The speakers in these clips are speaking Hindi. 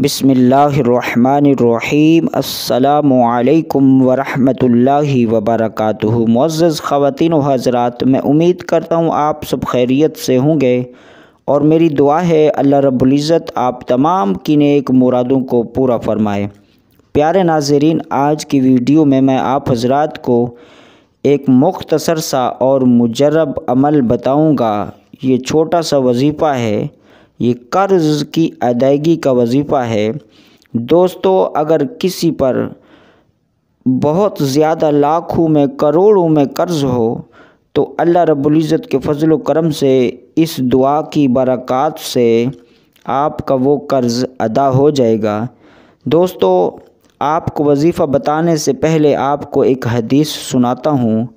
बिस्मिल्लाहिर्रहमानिर्रहीम। अस्सलामुअलैकुम वरहमतुल्लाहि वबरकातुहू। मुअज़्ज़ज़ ख़वातीन व हज़रात, मैं उम्मीद करता हूँ आप सब खैरियत से होंगे और मेरी दुआ है अल्लाह रब्बुल इज़्ज़त आप तमाम की नेक मुरादों को पूरा फ़रमाए। प्यारे नाज़रीन, आज की वीडियो में मैं आप हज़रात को एक मुख्तसर सा और मुजर्रब अमल बताऊँगा। ये छोटा सा वजीफ़ा है, ये कर्ज़ की अदायगी का वजीफ़ा है। दोस्तों, अगर किसी पर बहुत ज़्यादा लाखों में करोड़ों में कर्ज़ हो तो अल्लाह रब्बुल इज़्ज़त के फ़ज़ल व करम से इस दुआ की बरक़ात से आपका वो कर्ज़ अदा हो जाएगा। दोस्तों, आपको वजीफ़ा बताने से पहले आपको एक हदीस सुनाता हूँ।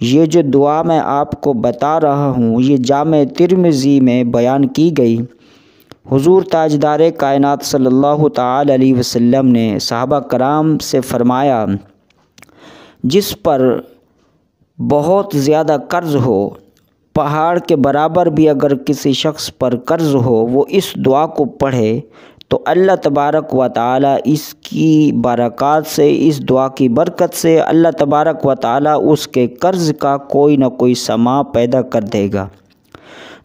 ये जो दुआ मैं आपको बता रहा हूँ ये जामे तिर्मिज़ी में बयान की गई। हुज़ूर ताजदार कायनात सल्लल्लाहु तआला अलैहि वसल्लम ने सहाबा कराम से फ़रमाया, जिस पर बहुत ज़्यादा कर्ज़ हो, पहाड़ के बराबर भी अगर किसी शख्स पर कर्ज़ हो, वो इस दुआ को पढ़े तो अल्लाह तबारक व तआला इसकी बरक़ात से, इस दुआ की बरकत से अल्लाह तबारक व तआला उसके कर्ज़ का कोई ना कोई समा पैदा कर देगा।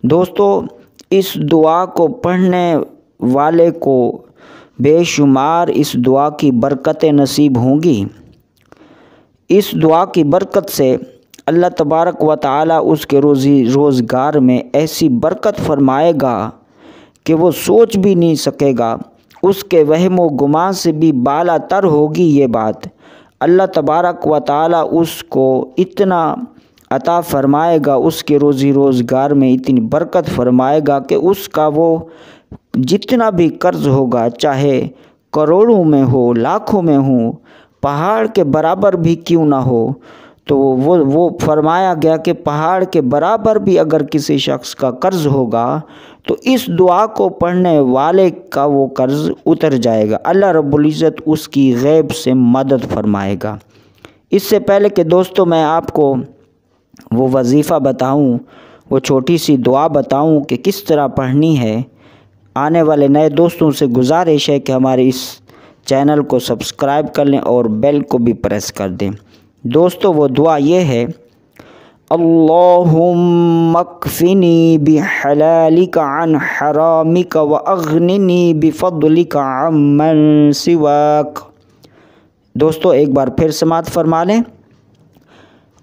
दोस्तों, इस दुआ को पढ़ने वाले को बेशुमार इस दुआ की बरकतें नसीब होंगी। इस दुआ की बरकत से अल्लाह तबारक व तआला उसके रोज़गार में ऐसी बरकत फरमाएगा कि वो सोच भी नहीं सकेगा। उसके वहम व गुमान से भी बाला तर होगी ये बात। अल्लाह तबारक व तआला उसको इतना अता फ़रमाएगा, उसके रोज़गार में इतनी बरकत फ़रमाएगा कि उसका वो जितना भी कर्ज़ होगा, चाहे करोड़ों में हो, लाखों में हो, पहाड़ के बराबर भी क्यों ना हो, तो वो फरमाया गया कि पहाड़ के बराबर भी अगर किसी शख्स का कर्ज़ होगा तो इस दुआ को पढ़ने वाले का वो कर्ज़ उतर जाएगा। अल्लाह रब्बुल इज़्ज़त उसकी गैब से मदद फरमाएगा। इससे पहले कि दोस्तों मैं आपको वो वजीफ़ा बताऊं, वो छोटी सी दुआ बताऊं कि किस तरह पढ़नी है, आने वाले नए दोस्तों से गुजारिश है कि हमारे इस चैनल को सब्सक्राइब कर लें और बेल को भी प्रेस कर दें। दोस्तों, वो दुआ ये है, अल्लाहुम्मा अक्फ़िनी बिहलालिका अन हरामिका व अग़निनी बिफ़द्लिका अम्मन सिवाक। दोस्तों, एक बार फिर समात फरमा लें,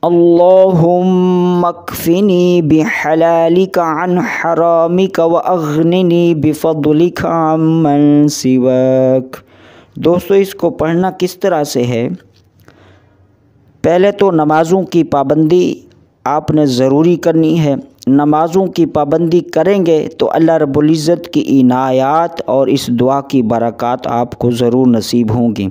अल्लाहुम्मा अक्फ़िनी बिहलालिका अन हरामिका व अग़निनी बिफ़द्लिका अम्मन सिवाक। दोस्तों, इसको पढ़ना किस तरह से है? पहले तो नमाज़ों की पाबंदी आपने ज़रूरी करनी है। नमाज़ों की पाबंदी करेंगे तो अल्लाह रब्बुल इज़्ज़त की इनायात और इस दुआ की बरक़ात आपको ज़रूर नसीब होंगी।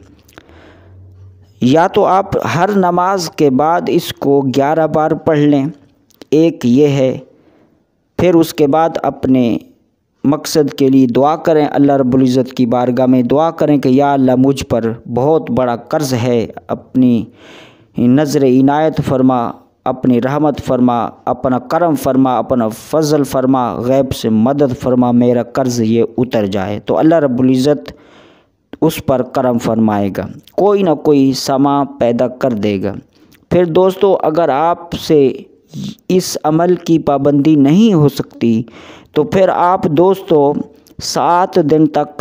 या तो आप हर नमाज के बाद इसको 11 बार पढ़ लें, एक ये है। फिर उसके बाद अपने मकसद के लिए दुआ करें, अल्लाह रब्बुल इज़्ज़त की बारगाह में दुआ करें कि या अल्लाह मुझ पर बहुत बड़ा कर्ज़ है, अपनी नज़र इनायत फरमा, अपनी रहमत फरमा, अपना करम फरमा, अपना फ़ज़ल फरमा, गैब से मदद फरमा, मेरा कर्ज़ ये उतर जाए। तो अल्लाह रब्बुल इज़्ज़त उस पर करम फरमाएगा, कोई ना कोई समा पैदा कर देगा। फिर दोस्तों, अगर आपसे इस अमल की पाबंदी नहीं हो सकती तो फिर आप दोस्तों 7 दिन तक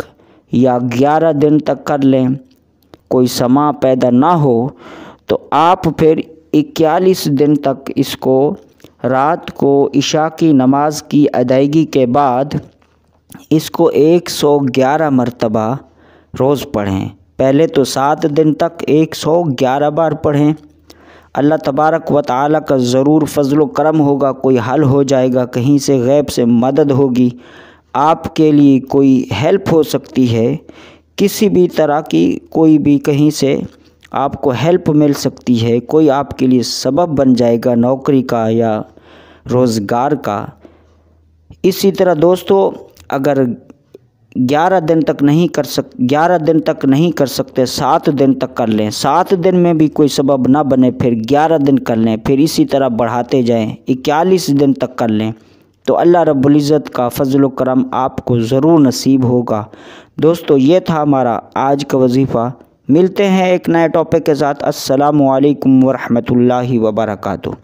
या 11 दिन तक कर लें, कोई समा पैदा ना हो तो आप फिर 41 दिन तक इसको रात को इशा की नमाज की अदायगी के बाद इसको 111 मरतबा रोज़ पढ़ें। पहले तो 7 दिन तक 111 बार पढ़ें। अल्लाह तबारक व तआला का ज़रूर फ़ज़ल व करम होगा, कोई हल हो जाएगा, कहीं से गैब से मदद होगी, आपके लिए कोई हेल्प हो सकती है, किसी भी तरह की कोई भी कहीं से आपको हेल्प मिल सकती है, कोई आपके लिए सबब बन जाएगा नौकरी का या रोज़गार का। इसी तरह दोस्तों, अगर 11 दिन तक नहीं कर सकते 7 दिन तक कर लें। 7 दिन में भी कोई सबब ना बने फिर 11 दिन कर लें, फिर इसी तरह बढ़ाते जाएं, 41 दिन तक कर लें। तो अल्लाह रब्बुल इज़्ज़त का फ़ज़ल व करम आपको ज़रूर नसीब होगा। दोस्तों, ये था हमारा आज का वजीफ़ा। मिलते हैं एक नए टॉपिक के साथ। अस्सलामु अलैकुम व रहमतुल्लाहि व बरकातुहू।